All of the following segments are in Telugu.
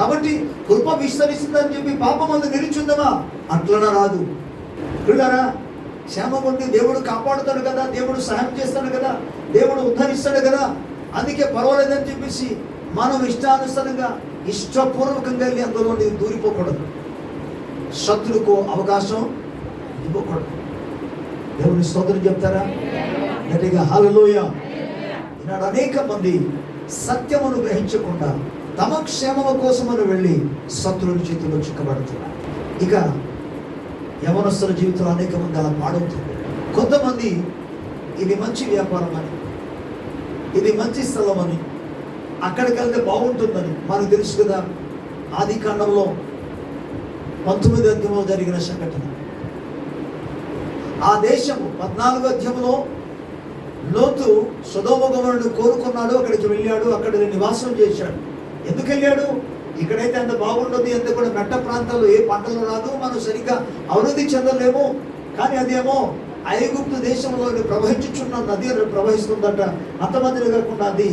కాబట్టి కృప విస్తరిస్తుందని చెప్పి పాపం అందు నిలిచుందమా? అట్లన రాదు. పిల్లరా, క్షేమం ఉండి దేవుడు కాపాడుతాడు కదా, దేవుడు సహాయం చేస్తాడు కదా, దేవుడు ఉద్ధరిస్తాడు కదా, అందుకే పర్వాలేదని చెప్పేసి మనం ఇష్టానుసారంగా ఇష్టపూర్వకంగా వెళ్ళి అందులో దూరిపోకూడదు. శత్రువుకు అవకాశం ఇవ్వకూడదు. దేవుని స్తోత్రం చెప్తారా? గట్టిగా హల్లెలూయా. ఈనాడు అనేక మంది సత్యమును గ్రహించకుండా తమ క్షేమము కోసమని వెళ్ళి శత్రువుల చేతిలో చిక్కబడుతున్నారు. ఇక యవనస్తుల జీవితంలో అనేక మంది అలా పాడవుతుంది. కొంతమంది ఇది మంచి వ్యాపారం అని, ఇది మంచి స్థలం అని, అక్కడికి వెళ్తే బాగుంటుందని. మనకు తెలుసు కదా, ఆది కాండంలో 19వ అధ్యాయంలో జరిగిన సంఘటన. ఆ దేశము 14వ అధ్యాయంలో లోతు సొదొమ గొమొర్రాను కోరుకున్నాడు, అక్కడికి వెళ్ళాడు, అక్కడ నివాసం చేశాడు. ఎందుకు వెళ్ళాడు? ఇక్కడైతే అంత బాగుండదు, ఎంత కూడా మెట్ట ప్రాంతాల్లో ఏ పంటలు రాదు, మనం సరిగ్గా అభివృద్ధి చెందలేము. కానీ అదేమో ఐగుప్తు దేశంలో ప్రవహించుచున్న నది ప్రవహిస్తుందట. అంతమంది కాకుండా అది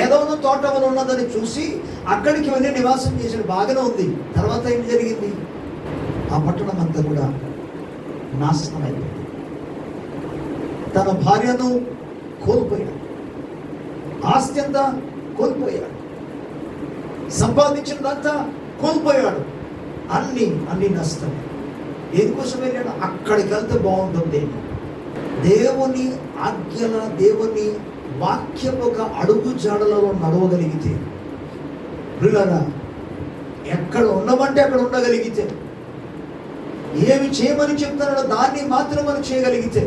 ఏదో తోటలో ఉన్నదని చూసి అక్కడికి వెళ్ళి నివాసం చేశాడు. బాగానే ఉంది. తర్వాత ఏం జరిగింది? ఆ పట్టణం అంతా కూడా నాశనం అయిపోయింది. తన భార్యను కోల్పోయాడు, ఆస్తి అంతా కోల్పోయాడు, సంపాదించినదంతా కోల్పోయాడు. అన్ని నష్టం. దేనికోసం వెళ్ళాడు? అక్కడికి వెళ్తే బాగుంటుంది. దేవుని ఆజ్ఞల, దేవుని వాక్యం ఒక అడుగు జాడలలో నడవగలిగితే, పిల్లరా, ఎక్కడ ఉండమంటే అక్కడ ఉండగలిగితే, ఏమి చేయమని చెప్తున్నాడో దాన్ని మాత్రం మనం చేయగలిగితే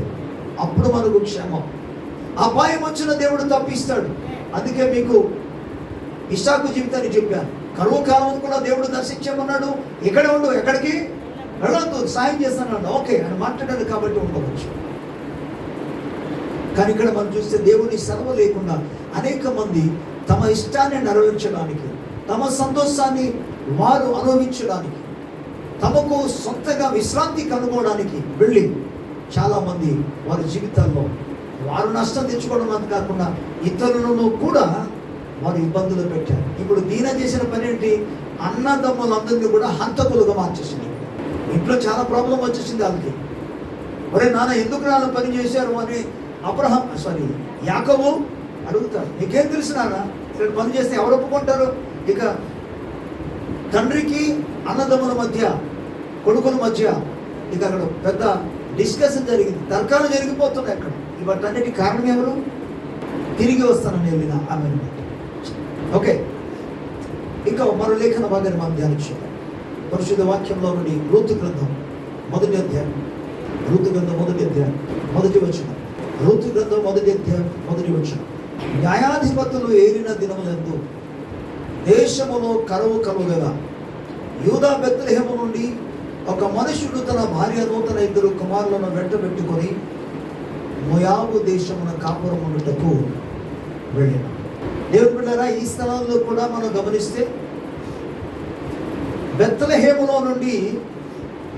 అప్పుడు మనకు క్షేమం. అపాయం వచ్చిన దేవుడు తప్పిస్తాడు. అందుకే మీకు ఇస్సాకు జీవితాన్ని చెప్పాను. కరువు కాలం కూడా దేవుడు దర్శించమన్నాడు. ఇక్కడే ఉండు, ఎక్కడికి వెళ్ళొద్దు, సాయం చేస్తాను. ఓకే అని మాట్లాడాడు కాబట్టి ఉండవచ్చు. కానీ ఇక్కడ మనం చూస్తే దేవుని సెలవు లేకుండా అనేక మంది తమ ఇష్టాన్ని నెరవేర్చడానికి, తమ సంతోషాన్ని వారు అనుభవించడానికి, తమకు సొంతగా విశ్రాంతి కనుగొనడానికి వెళ్ళి చాలామంది వారి జీవితాల్లో వారు నష్టం తెచ్చుకోవడం అంత కాకుండా ఇతరులను కూడా వారు ఇబ్బందులు పెట్టారు. ఇప్పుడు దీన చేసిన పని ఏంటి? అన్నదమ్ములందరినీ కూడా హంతకులుగా మార్చేసింది. ఇంట్లో చాలా ప్రాబ్లం వచ్చేసింది వాళ్ళకి. ఒరే నాన్న, ఎందుకు నాన్న పని చేశారు అని యాకోబు అడుగుతాడు. నీకేం తెలుసు నాన్న, ఇక్కడ పని చేస్తే ఎవరు ఒప్పుకుంటారు? ఇక తండ్రికి అన్నదమ్ముల మధ్య, కొడుకుల మధ్య ఇక అక్కడ పెద్ద డిస్కషన్ జరిగింది, తర్కాలు జరిగిపోతున్నాయి అక్కడ. ఇవన్నీ కారణం ఎవరు? తిరిగి వస్తానని వెళ్ళిన ఆమె. ఓకే, ఇంకా మరో లేఖన భాగాన్ని మనం ధ్యానించాం. పరిశుద్ధ వాక్యంలో నుండి రూతు గ్రంథం 1వ అధ్యాయం, రూతు గ్రంథం 1వ అధ్యాయం 1వ వచనం. రూతు గ్రంథం 1వ అధ్యాయం 1వ వచనం. న్యాయాధిపతులు ఏలిన దినములందు దేశములో కరువు కలుగగా యూదా బెత్లెహేము నుండి ఒక మనుషుడు తన భార్యను తన 2 కుమారులను వెంటబెట్టుకొని మోయాబు దేశమున కాపురమునకు వెళ్ళిన. దేవుని బిడ్డలారా, ఈ స్థలంలో కూడా మనం గమనిస్తే బెత్లెహేములో నుండి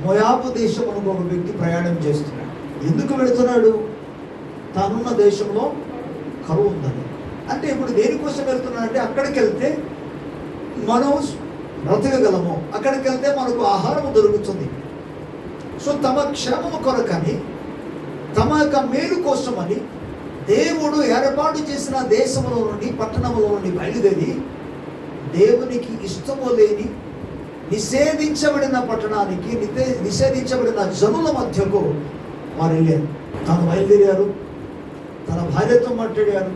మోయాబు దేశమునకు ఒక వ్యక్తి ప్రయాణం చేస్తున్నాడు. ఎందుకు వెళుతున్నాడు? తానున్న దేశంలో కరువు ఉందని. అంటే ఇప్పుడు దేనికోసం వెళ్తున్నాడంటే, అక్కడికి వెళ్తే మనం బ్రతకగలము, అక్కడికి వెళ్తే మనకు ఆహారం దొరుకుతుంది. సో తమ క్షేమము కొరకని, తమ యొక్క మేలు కోసమని దేవుడు ఏర్పాటు చేసిన దేశంలో నుండి, పట్టణంలో నుండి బయలుదేరి దేవునికి ఇష్టము లేని నిషేధించబడిన పట్టణానికి, నిషేధించబడిన జనుల మధ్యకు వారు వెళ్ళారు. తాను బయలుదేరారు, తన భార్యతో మాట్లాడారు,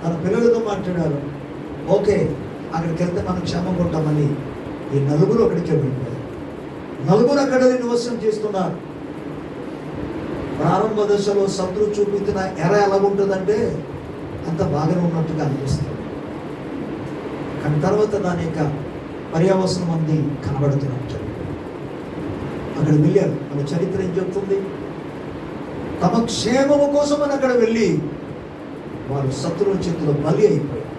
తన పిల్లలతో మాట్లాడారు. ఓకే, అక్కడికి వెళ్తే మనం క్షేమం ఉంటామని ఈ నలుగురు అక్కడికి వెళ్ళిపోయారు. నలుగురు అక్కడ నివాసం చేస్తున్నారు. ప్రారంభ దశలో శత్రువు చూపించిన ఎర ఎలా ఉంటుందంటే అంత బాగానే ఉన్నట్టుగా అనిపిస్తుంది. కానీ తర్వాత దాని యొక్క పర్యావసనం అంది కనబడుతున్నట్టు అక్కడ వెళ్ళారు. మన చరిత్ర ఏం చెప్తుంది? తమ క్షేమము కోసం అని అక్కడ వెళ్ళి వారు శత్రువుల చేతిలో బలి అయిపోయారు.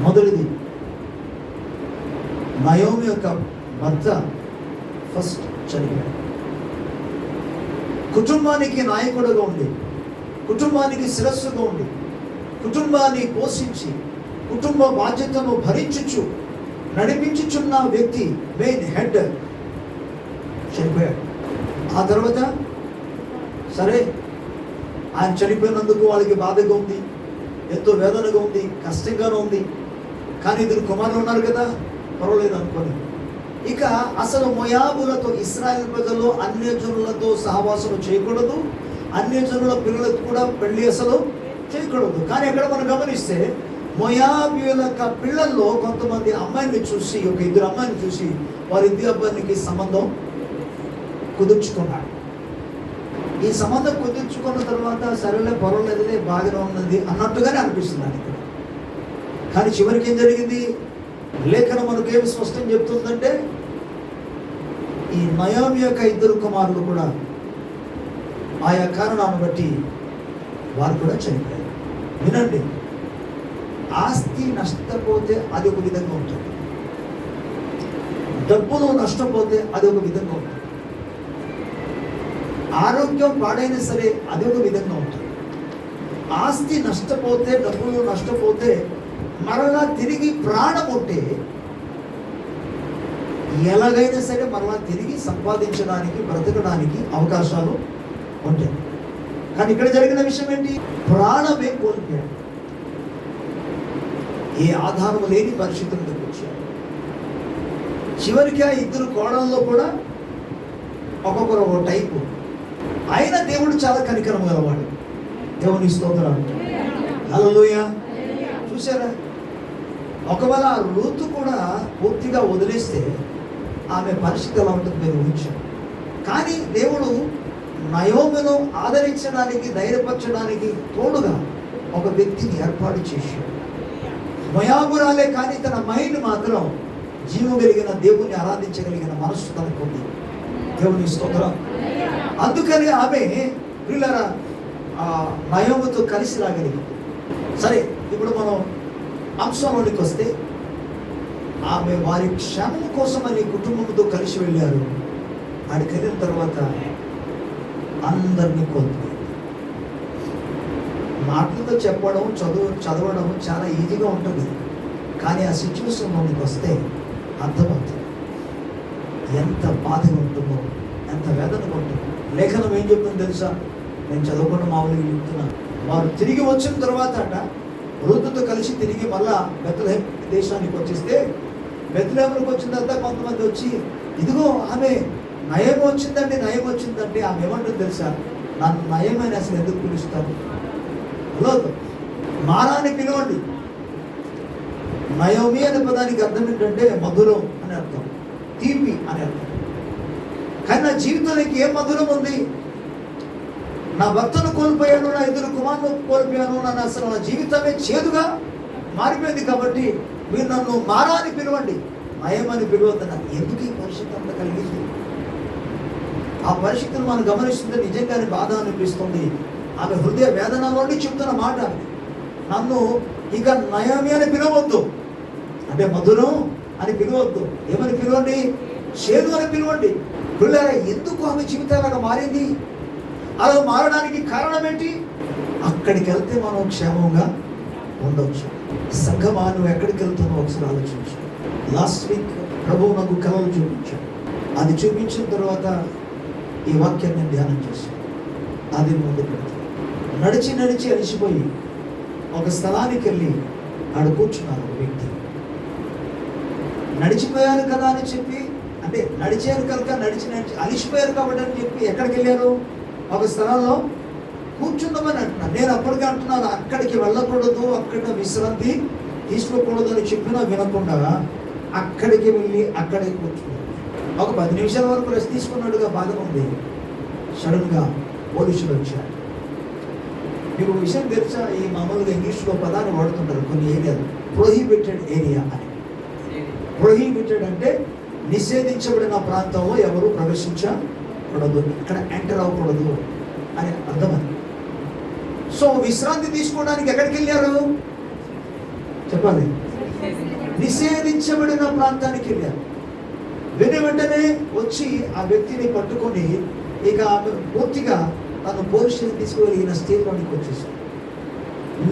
మొదటిది, నయోమి యొక్క భర్త ఫస్ట్ చనిపోయాడు. కుటుంబానికి నాయకుడుగా ఉండి, కుటుంబానికి శిరస్సుగా ఉండి, కుటుంబాన్ని పోషించి, కుటుంబ బాధ్యతను భరించుచు నడిపించుచున్న వ్యక్తి, మెయిన్ హెడ్ చనిపోయాడు. ఆ తర్వాత సరే, ఆయన చనిపోయినందుకు వాళ్ళకి బాధగా ఉంది, ఎంతో వేదనగా ఉంది, కష్టంగానే ఉంది. కానీ ఇద్దరు కుమారులు ఉన్నారు కదా, పర్వాలేదు అనుకోని. ఇక అసలు మోయాబులతో, ఇశ్రాయేలు ప్రజలు అన్యజనులతో సహవాసం చేయకూడదు, అన్యజనుల పిల్లలకు కూడా పెళ్లి అసలు చేయకూడదు. కానీ ఇక్కడ మనం గమనిస్తే మోయాబీయుల పిల్లల్లో కొంతమంది అమ్మాయిని చూసి, ఒక ఇద్దరు అమ్మాయిని చూసి వారిద్దరి అబ్బాయికి సంబంధం కుదుర్చుకున్నాడు. ఈ సంబంధం కుదుర్చుకున్న తర్వాత సరేలే, పర్వాలేదులే, బాగానే ఉన్నది అన్నట్టుగానే అనిపిస్తుంది ఇక్కడ. కానీ చివరికి ఏం జరిగింది? లేఖనం మనకు ఏమి స్పష్టం చెప్తుందంటే, ఈ నయోమి యొక్క ఇద్దరు కుమారులు కూడా ఆయా కారణాలను బట్టి వారు కూడా చనిపోయారు. వినండి, ఆస్తి నష్టపోతే అది ఒక విధంగా ఉంటుంది, డబ్బులు నష్టపోతే అది ఒక విధంగా ఉంటుంది, ఆరోగ్యం పాడైనా సరే అది ఒక విధంగా ఉంటుంది. ఆస్తి నష్టపోతే, డబ్బులు నష్టపోతే, మరలా తిరిగి ప్రాణం ఉంటే ఎలాగైనా సరే మరలా తిరిగి సంపాదించడానికి, బ్రతకడానికి అవకాశాలు ఉంటాయి. కానీ ఇక్కడ జరిగిన విషయం ఏంటి? ప్రాణమే కోల్పోయాడు. ఏ ఆధారం లేని పరిస్థితులకు వచ్చాడు. చివరికి ఆ ఇద్దరు కోడల్లో కూడా ఒక్కొక్కరు ఒక టైపు. ఆయన దేవుడు చాలా కనికరం గలవాడు. దేవుని స్తోత్రాలు, హల్లెలూయా. చూసారా, ఒకవేళ ఆ రూతు కూడా పూర్తిగా వదిలేస్తే ఆమె పరిస్థితి ఎలా ఉంటుంది మీరు ఊహించారు. కానీ దేవుడు నయోమిను ఆదరించడానికి, ధైర్యపరచడానికి తోడుగా ఒక వ్యక్తిని ఏర్పాటు చేశాడు. మోయాబురాలే, కానీ తన మైండ్ మాత్రం జీవం కలిగిన దేవుని ఆరాధించగలిగిన మనస్సు తనకుంది. దేవుని స్తోత్రం. అందుకని ఆమె పిల్లల నయోమితో కలిసి రాగలిగింది. సరే, ఇప్పుడు మనం అంశంలోనికి వస్తే, ఆమె వారి క్షేమం కోసమని కుటుంబంతో కలిసి వెళ్ళారు. ఆడికి వెళ్ళిన తర్వాత అందరినీ కోల్పోయింది. మాటలతో చెప్పడం, చదవడం చాలా ఈజీగా ఉంటుంది. కానీ ఆ సిచ్యువేషన్లోనికి వస్తే అర్థమవుతుంది ఎంత బాధగా ఉంటుందో, ఎంత వేదనగా ఉంటుందో. లేఖనం ఏం చెప్తుందో తెలుసా? నేను చదవకుండా మామూలుగా చెప్తున్నాను. వారు తిరిగి వచ్చిన తర్వాత రూతుతో కలిసి తిరిగి మళ్ళా బెత్లెహేం దేశానికి వచ్చేస్తే, బెత్లెహేంకి వచ్చిన తర్వాత కొంతమంది వచ్చి, ఇదిగో ఆమె నయం వచ్చిందంటే, నయం వచ్చిందంటే ఆమె ఏమంటుంది తెలుసా? నన్ను నయమని అసలు ఎందుకు పిలుస్తాను? లేదు, మారాని పిలవండి. నయోమి అనే పదానికి అర్థం ఏంటంటే మధురం అని అర్థం, తీపి అని అర్థం. కానీ నా జీవితానికి ఏం మధురం ఉంది? నా భర్తను కోల్పోయాను, నా ఇద్దరు కుమారులను కోల్పోయాను, నన్ను అసలు నా జీవితమే చేదుగా మారిపోయింది. కాబట్టి మీరు నన్ను మారాని పిలవండి, నయమని పిలవద్దు. నాకు ఎందుకు ఈ పరిస్థితి అంత కలిగింది? ఆ పరిస్థితిని మనం గమనిస్తుంటే నిజంగానే బాధ అనిపిస్తుంది. ఆమె హృదయ వేదనలోని చెప్తున్న మాట, నన్ను ఇక నయమి అని పిలవద్దు, అంటే మధురం అని పిలవద్దు. ఏమని పిలవండి? చేదు అని పిలవండి. పిల్లరా, ఎందుకు ఆమె జీవితాలుగా మారింది? అలా మారడానికి కారణం ఏంటి? అక్కడికి వెళ్తే మనం క్షేమంగా ఉండవచ్చు. సంఘమా, నువ్వు ఎక్కడికి వెళ్తున్నావు ఒకసారి ఆలోచించు. లాస్ట్ వీక్ ప్రభువు నాకు కలలు చూపించాడు. అది చూపించిన తర్వాత ఈ వాక్యాన్ని నేను ధ్యానం చేశాను. అది ముందు పెడతాను. నడిచి నడిచి అలిసిపోయి ఒక స్థలానికి వెళ్ళి ఆడ కూర్చున్నారు ఒక వ్యక్తి. నడిచిపోయారు కదా అని చెప్పి, అంటే నడిచారు కనుక నడిచి అలిసిపోయారు కాబట్టి అని చెప్పి ఎక్కడికి వెళ్ళారు? ఒక స్థలంలో కూర్చుందామని అంటున్నారు. నేను అప్పటికే అంటున్నాను, అక్కడికి వెళ్ళకూడదు, అక్కడ విశ్రాంతి తీసుకోకూడదు అని చెప్పినా వినకుండా అక్కడికి వెళ్ళి అక్కడికి కూర్చున్నాడు. ఒక 10 నిమిషాల వరకు రెస్ట్ తీసుకున్నట్టుగా బాధగా ఉంది. సడన్గా పోలీసులు వచ్చారు. మీకు విషయం తెలుసా? ఈ మామూలుగా ఇంగ్లీష్లో పదాన్ని వాడుతుంటారు కొన్ని ఏరియాలు, ప్రొహిబిటెడ్ ఏరియా అని. ప్రొహిబిటెడ్ అంటే నిషేధించబడిన ప్రాంతంలో ఎవరు ప్రవేశించకూడదు, ఇక్కడ ఎంటర్ అవ్వకూడదు అని అర్థమని. సో విశ్రాంతి తీసుకోవడానికి ఎక్కడికి వెళ్ళారు చెప్పాలి? నిషేధించబడిన ప్రాంతానికి వెళ్ళారు. వెంటనే వచ్చి ఆ వ్యక్తిని పట్టుకొని ఇక పూర్తిగా తను పోలీస్ స్టేషన్ తీసుకువెళ్ళిన స్టేజ్లోనికి వచ్చేసాను.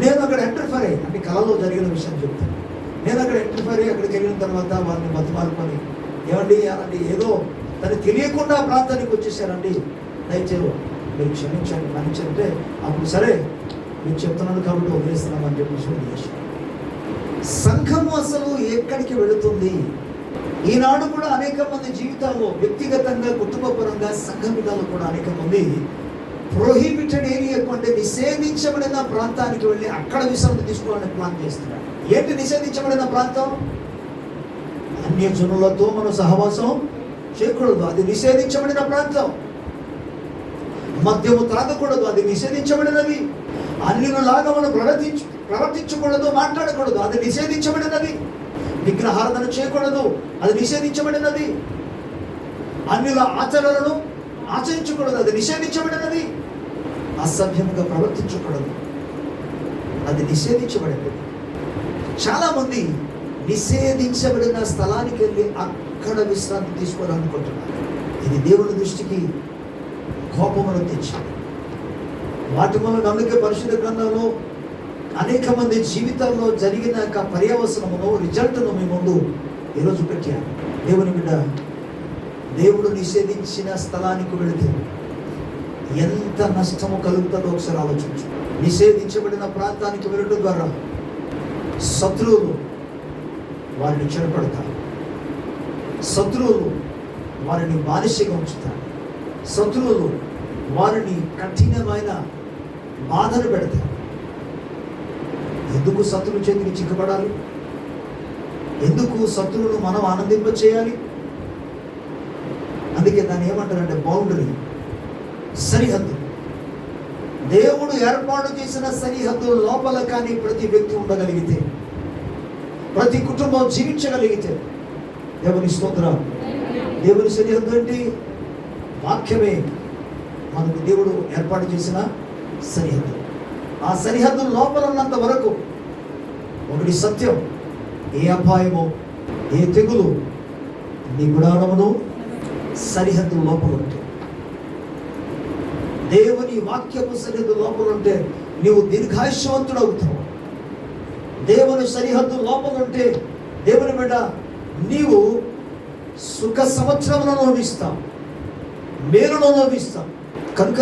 నేను అక్కడ ఎంటర్ ఫర్ అంటే కళలో జరిగిన విషయం చెప్తాను. నేను అక్కడ ఎంట్రీఫైర్ అక్కడికి వెళ్ళిన తర్వాత వారిని బతిమాలుకొని, ఏమండి అలాంటి ఏదో తను తెలియకుండా ఆ ప్రాంతానికి వచ్చేసారండి, దయచేసి మీరు క్షమించండి మన్నించంటే, అప్పుడు సరే మీరు చెప్తున్నాను కాబట్టి వదిలేస్తున్నామని చెప్పేసి వదిలేసాను. సంఘము అసలు ఎక్కడికి వెళుతుంది? ఈనాడు కూడా అనేక మంది జీవితాల్లో వ్యక్తిగతంగా కుటుంబపరంగా సంఘమిదాలు కూడా అనేక మంది ప్రొహిబిటెడ్ ఏరియా అంటే నిషేధించబడిన ప్రాంతానికి వెళ్ళి అక్కడ విశ్రాంతి తీసుకోవాలని ప్లాన్ చేస్తున్నారు. ఏంటి నిషేధించబడిన ప్రాంతం? అన్యజనులతో మనం సహవాసం చేయకూడదు, అది నిషేధించబడిన ప్రాంతం. మద్యము త్రాగకూడదు, అది నిషేధించబడినది. అన్యులలాగా మనం ప్రవర్తించకూడదు, మాట్లాడకూడదు, అది నిషేధించబడినది. విగ్రహారాధన చేయకూడదు, అది నిషేధించబడినది. అన్యుల ఆచరణలను ఆచరించకూడదు, అది నిషేధించబడినది. అసభ్యంగా ప్రవర్తించకూడదు, అది నిషేధించబడినది. చాలామంది నిషేధించబడిన స్థలానికి వెళ్ళి అక్కడ విశ్రాంతి తీసుకోవాలనుకుంటున్నారు. ఇది దేవుని దృష్టికి కోపమును తెచ్చింది. వాటి వలన అందుకే పరిశుద్ధ గ్రంథంలో అనేక మంది జీవితాల్లో జరిగిన పర్యవసనమును రిజల్ట్ను మీ ముందు ఈరోజు పెట్టాను. దేవుని బిడ్డ, దేవుడు నిషేధించిన స్థలానికి వెళితే ఎంత నష్టము కలుగుతుందో ఒకసారి ఆలోచించు. నిషేధించబడిన ప్రాంతానికి వెళ్ళడం ద్వారా శత్రువులు వారిని చెరపడతారు, శత్రువులు వారిని బానిసగా ఉంచుతారు, శత్రువులు వారిని కఠినమైన బాధను పెడతారు. ఎందుకు శత్రువు చేతికి చిక్కబడాలి? ఎందుకు శత్రువును మనం ఆనందింప చేయాలి? అందుకే దాన్ని ఏమంటారంటే బౌండరీ, సరిహద్దు. దేవుడు ఏర్పాటు చేసిన సరిహద్దు లోపల కానీ ప్రతి వ్యక్తి ఉండగలిగితే, ప్రతి కుటుంబం జీవించగలిగితే, దేవుని స్తోత్రం. దేవుని సరిహద్దు ఏంటి? వాక్యమే మనకు దేవుడు ఏర్పాటు చేసిన సరిహద్దు. ఆ సరిహద్దు లోపల ఉన్నంత వరకు ఒకటి సత్యం, ఏ అపాయమో ఏ తెగులు నీ గుడారమును సరిహద్దు లోపల ఉంటే, దేవుని వాక్యపు సరిహద్దు లోపల ఉంటే నీవు దీర్ఘాయుష్యవంతుడు అవుతావు. దేవుని సరిహద్దు లోపల ఉంటే దేవుని బిడ్డ నీవు సుఖ సంవత్సరములను అనుభవిస్తావు, మేలును అనుభవిస్తావు. కనుక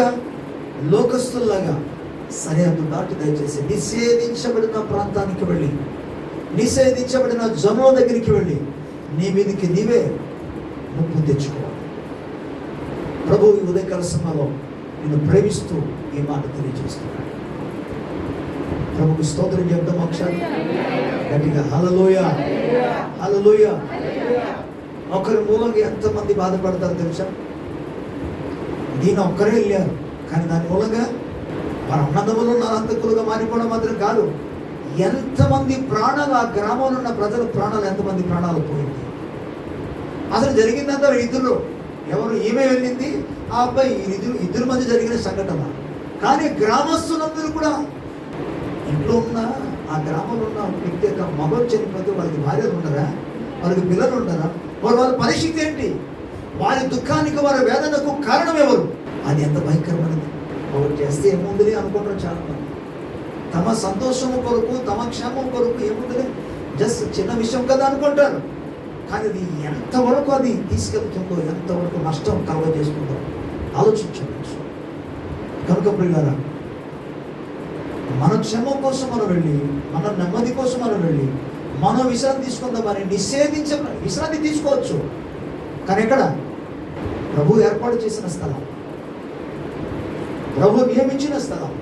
లోకస్తుల్లాగా సరిహద్దు దాటి దయచేసి నిషేధించబడిన ప్రాంతానికి వెళ్ళి, నిషేధించబడిన జనుల దగ్గరికి వెళ్ళి నీ మీదకి నీవే ముప్పు తెచ్చుకోవాలి. ప్రభు ఈ ఉదయకాల సమయంలో నిన్ను ప్రేమిస్తూ ఈ మాట తెలియజేస్తున్నాడు. ప్రభుకు స్తోత్రం చెప్తాం ఒకసారి గట్టిగా. హల్లెలూయా, హల్లెలూయా. ఒకరి మూలంగా ఎంతమంది బాధపడతారు తెలుసా? దీని ఒక్కరే వెళ్ళారు, కానీ దాని మూలంగా వారు అన్నదమ్ములు నరహంతకులుగా మారిపోవడం మాత్రం కాదు, ఎంతమంది ప్రాణాలు, ఆ గ్రామంలో ఉన్న ప్రజల ప్రాణాలు, ఎంతమంది ప్రాణాలు పోయింది. అసలు జరిగిందంతా ఇద్దరు, ఎవరు ఈమె వెళ్ళింది, ఆ అబ్బాయి, ఇద్దరు మధ్య జరిగిన సంఘటన. కానీ గ్రామస్తులందరూ కూడా, ఇంట్లో ఉన్న ఆ గ్రామంలో ఉన్న వ్యక్తి యొక్క మగలు చనిపోతే వాళ్ళకి భార్యలు ఉండరా, వాళ్ళకి పిల్లలు ఉండరా, వాళ్ళ పరిస్థితి ఏంటి, వారి దుఃఖానికి వారి వేదనకు కారణం ఎవరు? అది ఎంత భయంకరమైనది. ఒకటి చేస్తే ఏముందని అనుకుంటారు చాలామంది. తమ సంతోషము కొరకు, తమ క్షేమం కొరకు ఏముందని జస్ట్ చిన్న విషయం కదా అనుకుంటారు. కానీ అది ఎంతవరకు అది తీసుకెళ్తుందో, ఎంతవరకు నష్టం కలుగజేస్తుందో ఆలోచించవచ్చు. కనుక ప్రియులారా, మన క్షేమం కోసం మనం వెళ్ళి, మన నెమ్మది కోసం మనం వెళ్ళి మనం విశ్రాంతి తీసుకుందామని విశ్రాంతి తీసుకోవచ్చు. కానీ ఎక్కడ? ప్రభు ఏర్పాటు చేసిన స్థలం, ప్రభు నియమించిన స్థలం.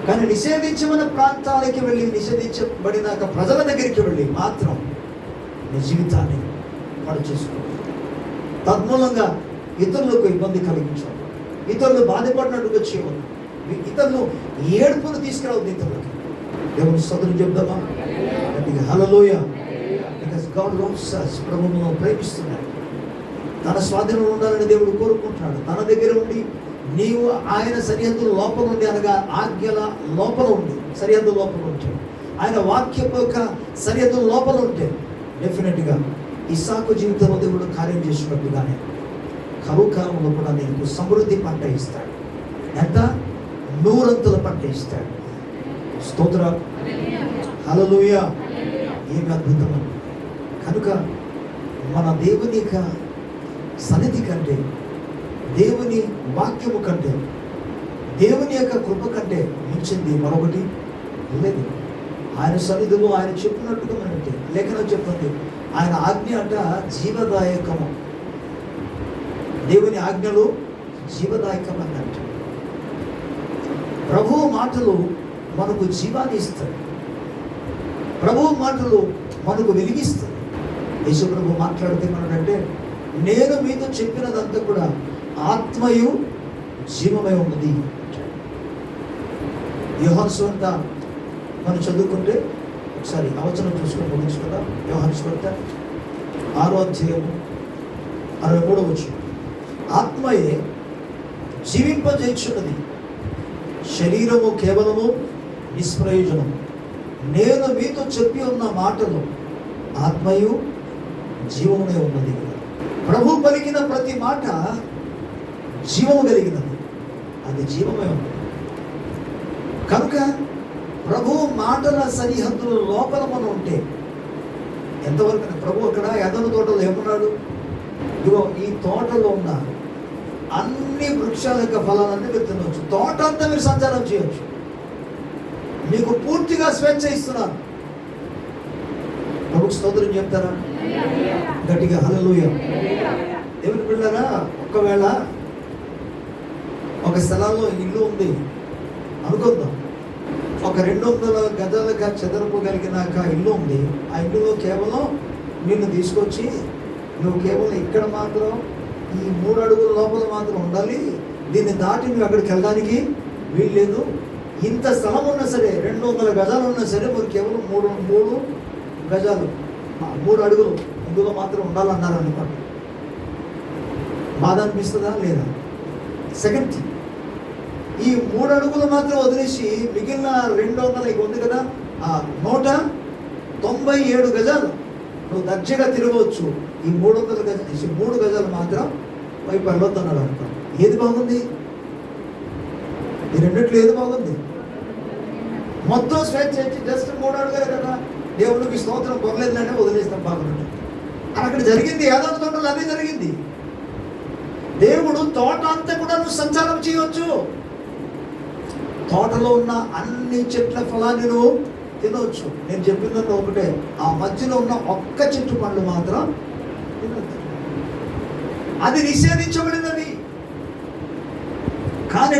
కానీ నిషేధించబడిన ప్రాంతాలకి వెళ్ళి, నిషేధించబడిన ప్రజల దగ్గరికి వెళ్ళి మాత్రం నీ జీవితాన్ని పాడు చేసుకోవాలి. తద్మూలంగా ఇతరులకు ఇబ్బంది కలిగించాలి, ఇతరులు బాధపడినట్టుగా చేయవద్దు, ఇతరులు ఏడుపును తీసుకురావద్దు ఇతరులకి. దేవుని స్తోత్రం చెప్దామా? Hallelujah. Because God loves us. ప్రభువును ప్రేమిస్తున్నాడు, తన స్వాధీనంలో ఉండాలని దేవుడు కోరుకుంటున్నాడు. తన దగ్గర ఉండి నీవు ఆయన సరిహద్దుల లోపల ఉండి, అనగా ఆజ్ఞల లోపల ఉండి, సరిహద్దు లోపల ఉంటే, ఆయన వాక్యపు యొక్క సరిహద్దుల లోపల ఉంటే డెఫినెట్గా ఇస్సాకు జీవితంలో దేవుడు కార్యం చేసినట్టుగానే కరువు కాలంలో కూడా నీకు సమృద్ధి పంట ఇస్తాడు. ఎంత? 100 పంట ఇస్తాడు. స్తోత్రం. హల్లెలూయా. ఏమి అద్భుతం. కనుక మన దేవుని యొక్క సన్నిధి కంటే, దేవుని వాక్యము కంటే, దేవుని యొక్క కృప కంటే మించింది మరొకటి లేదు. ఆయన సన్నిధిలో ఆయన చెప్పినట్టుగా మనం లేఖనం చెప్తుంది, ఆయన ఆజ్ఞ అంట జీవదాయకము. దేవుని ఆజ్ఞలు జీవదాయకం అన్నట్టు. ప్రభువు మాటలు మనకు జీవాన్ని ఇస్తాయి. ప్రభువు మాటలు మనకు వెలిగిస్తాయి. యేసు ప్రభు మాట్లాడితే మనడంటే, నేను మీతో చెప్పినదంతా కూడా ఆత్మయు జీవమై ఉన్నది. యోహాను సువార్త మనం చదువుకుంటే ఒకసారి అవచనం చూసుకొని ముగించుకుందాం. యోహాను సువార్త 6వ అధ్యాయము 63వ వచనం. ఆత్మయే జీవింపజేయుచున్నది, శరీరము కేవలము నిష్ప్రయోజనం. నేను మీతో చెప్పి ఉన్న మాటలు ఆత్మయు జీవమునే ఉన్నది. ప్రభు పలికిన ప్రతి మాట జీవము కలిగినది, అది జీవమే ఉన్నది. కనుక ప్రభు మాటల సరిహద్దుల లోపల మనం ఉంటే ఎంతవరకు ప్రభు అక్కడ ఎదను తోటలో ఏమన్నాడు? ఇదిగో ఈ తోటలో ఉన్న అన్ని వృక్షాల యొక్క ఫలాలన్నీ మీరు తినవచ్చు, తోట అంతా మీరు సంచారం చేయవచ్చు, మీకు పూర్తిగా స్వేచ్ఛ ఇస్తున్నాను. ప్రభుకు స్తోత్రం చెప్తారా? గట్టిగా హల్లెలూయా. దేవుని బిడ్డలారా, ఒకవేళ ఒక స్థలంలో ఇల్లు ఉంది అనుకుందాం, ఒక 200 గజాలుగా చదరపుగలిగిన ఇల్లు ఉంది. ఆ ఇల్లులో కేవలం నిన్ను తీసుకొచ్చి నువ్వు కేవలం ఇక్కడ మాత్రం ఈ 3 అడుగుల లోపల మాత్రం ఉండాలి, దీన్ని దాటి నువ్వు అక్కడికి వెళ్ళడానికి వీల్లేదు. ఇంత స్థలం ఉన్నా సరే, 200 గజాలు ఉన్నా సరే, మీరు కేవలం 3 గజాలు 3 అడుగులు ఇందులో మాత్రం ఉండాలన్నారు అనుకోండి. బాధ అనిపిస్తుందా లేదా? సెకండ్ థింగ్, ఈ 3 అడుగులు మాత్రం వదిలేసి మిగిలిన 200 ఉంది కదా, ఆ 197 గజాలు నువ్వు దర్జగా తిరగవచ్చు. ఈ 300 గజాలు 3 గజాలు మాత్రం వైపు వెళ్ళొద్దన్నాడు అనుకో. ఏది బాగుంది? ఈ రెండిట్లో ఏది బాగుంది? మొత్తం స్వేచ్ఛ జస్ట్ 3 అడుగులే కదా, దేవుడికి స్తోత్రం పొగలేదంటే వదిలేస్తాం బాగున్నట్టు. అక్కడ జరిగింది ఏదో తోటలో అదే జరిగింది. దేవుడు తోట అంతా కూడా నువ్వు సంచారం చేయవచ్చు. తోటలో ఉన్న అన్ని చెట్ల ఫలాన్ని నువ్వు తినవచ్చు. నేను చెప్పిందన్న ఒకటే, ఆ మధ్యలో ఉన్న ఒక్క చెట్టు పండు మాత్రం తినొద్దు, అది నిషేధించబడినది. కానీ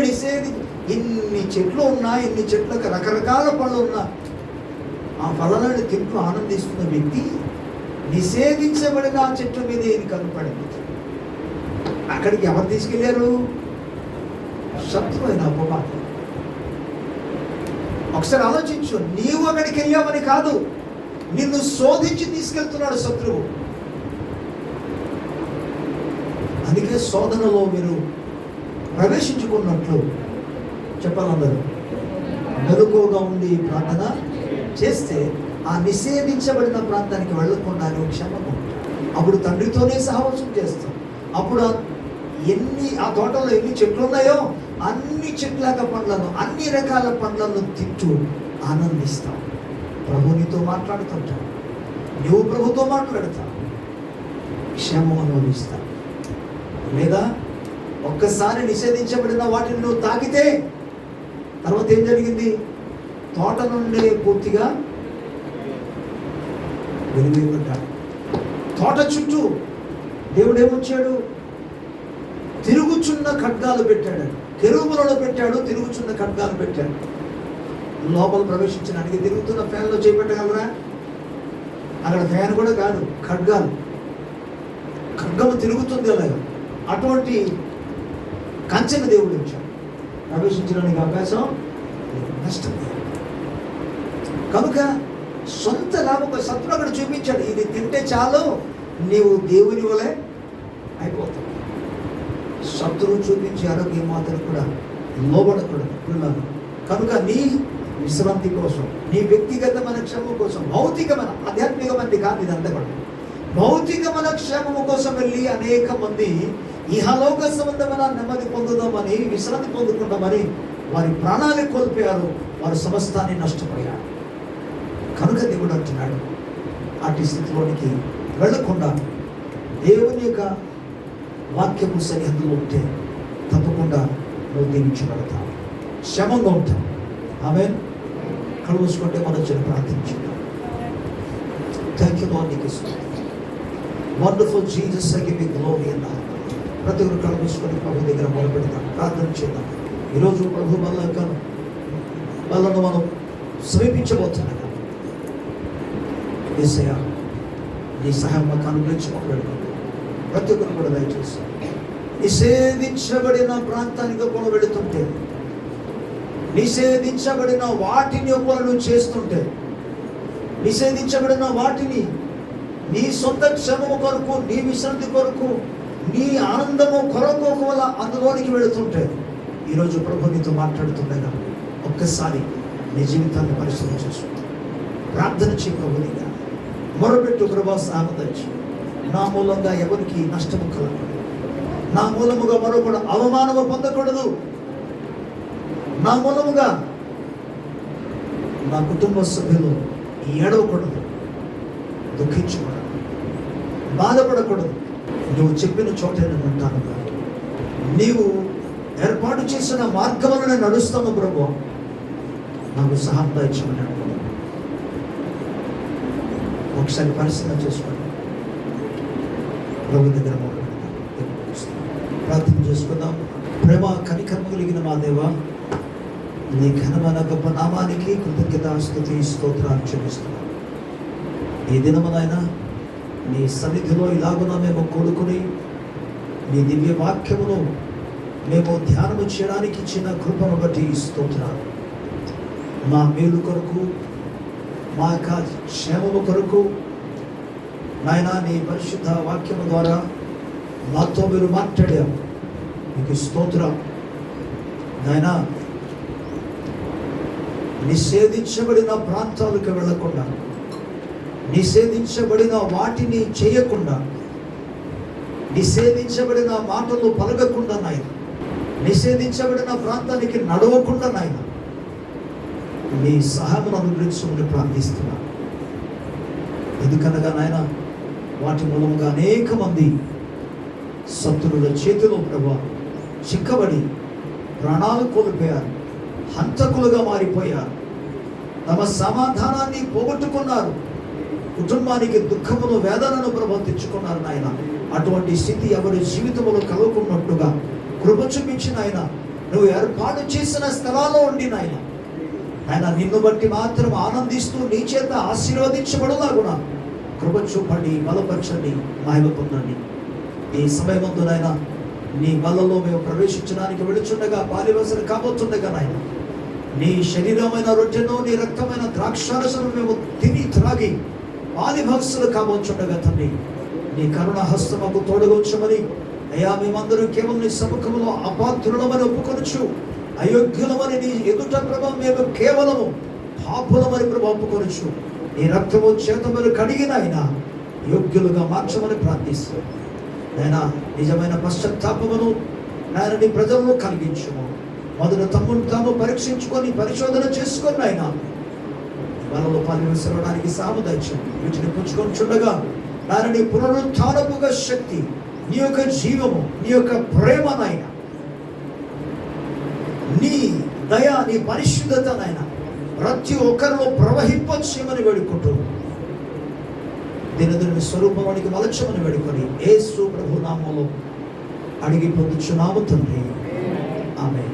ఇన్ని చెట్లు ఉన్నా, ఇన్ని చెట్లకు రకరకాల పళ్ళు ఉన్నా, ఆ ఫలాలను తింటూ ఆనందిస్తున్న వ్యక్తి నిషేధించబడిన ఆ చెట్ల మీద ఏది కనపడింది. అక్కడికి ఎవరు తీసుకెళ్లారు? శత్రువైన అపవాది. ఒకసారి ఆలోచించు, నీవు అక్కడికి వెళ్ళావని కాదు, నిన్ను శోధించి తీసుకెళ్తున్నాడు శత్రువు. అందుకే శోధనలో మీరు ప్రవేశించుకున్నట్లు చెప్పాలందరూ మెలకువగా ఉండి ప్రార్థన చేస్తే ఆ నిషేధించబడిన ప్రాంతానికి వెళ్ళకుండా నువ్వు క్షమగా ఉంటావు. అప్పుడు తండ్రితోనే సహవాసం చేస్తావు. అప్పుడు ఆ తోటలో ఎన్ని చెట్లు ఉన్నాయో అన్ని చెట్ల పండ్లను, అన్ని రకాల పండ్లను తింటూ ఆనందిస్తావు. ప్రభునితో మాట్లాడుతుంటావు, నువ్వు ప్రభుతో మాట్లాడతావు, క్షేమం అనుభవిస్తావు. లేదా ఒక్కసారి నిషేధించబడిన వాటిని నువ్వు తాకితే తర్వాత ఏం జరిగింది? తోట నుండి పూర్తిగా వెలివేయబడ్డాడు. తోట చుట్టూ దేవుడు ఏమొచ్చాడు? తిరుగుచున్న ఖడ్గాలు పెట్టాడు. కెరూబులను పెట్టాడు, తిరుగుచున్న ఖడ్గాలు పెట్టాడు. లోపల ప్రవేశించడానికి తిరుగుతున్న ఫ్యాన్లో చేపెట్టగలరా? అక్కడ ఫ్యాన్ కూడా కాదు, ఖడ్గాలు. ఖడ్గము తిరుగుతుంది అలాగా. అటువంటి కంచెను దేవుడు ఇచ్చాడు. ప్రవేశించడానికి అవకాశం నష్టం. కనుక సొంత లాభం శత్రువు అక్కడ చూపించాడు. ఇది తింటే చాలు, నీవు దేవుని వలె అయిపోతావు. శత్రువు చూపించే ఆరోగ్యం మాత్రం కూడా లోబడకూడదు పిల్లలు. కనుక నీ విశ్రాంతి కోసం, నీ వ్యక్తిగతమైన క్షేమం కోసం, భౌతికమైన ఆధ్యాత్మికమంది కాదు ఇదంతా కూడా, భౌతికమైన క్షేమము కోసం వెళ్ళి అనేక మంది ఇహలోక సంబంధమైన నెమ్మది పొందుదామని, విశ్రాంతి పొందుకుంటామని వారి ప్రాణాలు కోల్పోయారు. వారు సమస్తాన్ని నష్టపోయారు. కనుక దేవుడు అంటున్నాడు, అటు స్థితిలోనికి వెళ్ళకుండా దేవుని యొక్క వాక్యము సరిహద్దులో ఉంటే తప్పకుండా నువ్వు దీవించబడతావు, క్షేమంగా ఉంటావు. ఆమేన్. కళ్ళు మూసుకుంటే మనం చిన్న ప్రార్థించుకుందాం. థ్యాంక్ యూ లార్డ్, నీకు wonderful Jesus, I give you glory అన్న. ప్రతి ఒక్కరు కళ్ళు మూసుకొని ప్రభు దగ్గర మొదలుపెడతాం, ప్రార్థన చేద్దాం. ఈరోజు ప్రభు వల్లను మనం సమీపించబోతున్నాం. యేసయ్యా, నీ సహాయం మాకు అనుగ్రహించమని ప్రతి ఒక్కరు కూడా దయచేసి నిషేధించబడిన ప్రాంతానికి కూడా వెళుతుంటే, నిషేధించబడిన వాటిని ఒకరు చేస్తుంటే, నిషేధించబడిన వాటిని నీ సొంత క్షేమము కొరకు, నీ విశ్రాంతి కొరకు, నీ ఆనందము కొరకు ఒకవేళ అందులోనికి వెళుతుంటే, ఈరోజు ప్రభు నీతో మాట్లాడుతుండగా ఒక్కసారి నీ జీవితాన్ని పరిశీలన చేసుకో. ప్రార్థన చేయకపోయినా మొరపెట్టు, ప్రభా సామర్థ్యం, నా మూలంగా ఎవరికి నష్టము కలగదు, నా మూలముగా మరొకడు అవమానము పొందకూడదు, నా మూలముగా నా కుటుంబ సభ్యులు ఏడవకూడదు, దుఃఖించకూడదు, బాధపడకూడదు. నువ్వు చెప్పిన చోటే నేను ఉంటాను, నీవు ఏర్పాటు చేసిన మార్గంలో నేను నడుస్తాను ప్రభు, నాకు సహాయం దయచేయమని అనుకున్నాను. ఒకసారి పరిశీలన చేసుకోండి. ప్రభు దగ్గర ప్రార్థన చేసుకుందాం. ప్రేమ కనికరము కలిగిన మా దేవా, నీ ఘనమైన గొప్ప నామానికి కృతజ్ఞతాస్తుతి స్తోత్రాలు చెల్లిస్తున్నాం. ఈ దినమునైనా నీ సన్నిధిలో ఇలాగున మేము కూడుకుని నీ దివ్య వాక్యమును మేము ధ్యానము చేయడానికి ఇచ్చిన కృపను బట్టి స్తోత్రాలు. మా మేలు కొరకు, మా యొక్క క్షేమము కొరకు నాయనా, నీ పరిశుద్ధ వాక్యము ద్వారా నాతో మీరు మాట్లాడారు, మీకు స్తోత్రం నాయనా. నిషేధించబడిన ప్రాంతాలకు వెళ్ళకుండా, నిషేధించబడిన వాటిని చేయకుండా, నిషేధించబడిన మాటలు పలకకుండా నాయన, నిషేధించబడిన ప్రాంతానికి నడవకుండా నాయన, నీ సహాయమును అనుగ్రహించమని ప్రార్థిస్తున్నా. ఎందుకనగా నాయన, వాటి మూలంగా అనేక మంది శత్రువుల చేతిలో ప్రభా చిక్కబడి ప్రాణాలు కోల్పోయారు, హంతకులుగా మారిపోయారు, తమ సమాధానాన్ని పోగొట్టుకున్నారు, కుటుంబానికి దుఃఖమును వేదనను ప్రభు తెచ్చుకున్నారు నాయన. అటువంటి స్థితి ఎవరి జీవితంలో కలుగుకున్నట్టుగా కృప చూపించిన ఆయన, నువ్వు ఏర్పాటు చేసిన స్థలాల్లో ఉండి నాయన, ఆయన నిన్ను బట్టి మాత్రం ఆనందిస్తూ నీ చేత ఆశీర్వదించబడులా కూడా కృప చూపండి, బలపరచండి, మహిమ పొందండి. ఈ సమయమందు నాయన, నీ బలలో మేము ప్రవేశించడానికి వెళుచుండగా, పాలివసలు కాబోతుండగా నాయన, నీ శరీరమైన రొట్టెను, నీ రక్తమైన ద్రాక్షారసను మేము తిని త్రాగి పాలిభక్తులు కాబోచుండగా తండ్రి, నీ కరుణ హస్తముకు తోడుగొచ్చమని అయ్యా, మేమందరూ కేవలం నీ సముఖంలో అపాత్రులమని ఒప్పుకొనొచ్చు, అయోగ్యులమని నీ ఎదుట ప్రభావం మేము కేవలము పాపులమని ప్రభావం ఒప్పుకొనొచ్చు. నీ రక్తము చేత మీరు కడిగిన ఆయన యోగ్యులుగా మార్చమని ప్రార్థిస్తూ ఆయన నిజమైన పశ్చాత్తాపమును ఆయన నీ ప్రజలను కలిగించము. మొదట తమ్మును తాము పరీక్షించుకొని పరిశోధన చేసుకొని ఆయన వాళ్ళలో పాల్గొనడానికి సాముదాయం వీటిని పుచ్చుకొని చుండగా ఆయన నీ పునరుత్థానముగా శక్తి, నీ యొక్క జీవము, నీ యొక్క ప్రేమ నాయన, నీ దయ, నీ పరిశుద్ధత నాయన ప్రతి ఒక్కరిలో ప్రవహింపచేయమని వేడుకుంటూ దినదిన స్వరూపానికి మలచమని వేడుకొని యేసు ప్రభు నామములో అడిగి పొందుచున్నాము తండ్రి, ఆమేన్.